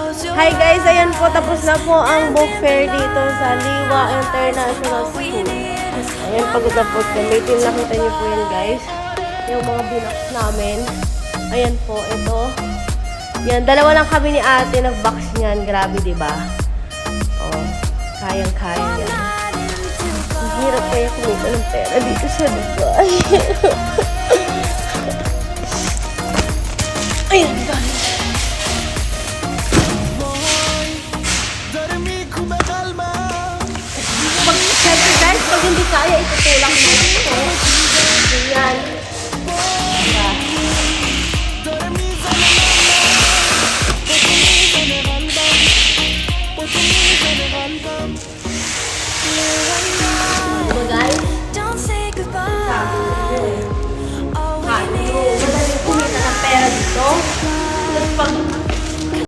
Hi guys, ayan po, tapos na po ang book fair dito sa Liwa International School. Ayan, pagod na po kami. Nakita niyo po yan guys. Yung mga binox namin. Ayan po, ito. Yan, dalawa lang kami ni ate nag-box niyan. Grabe, diba? Oh, kayang-kaya yan. Ang hirap kaya kumita ng pera dito sa Dubai. Ayan guys. Siyempre guys, pag hindi kaya, itutulak mo ito. Ayan.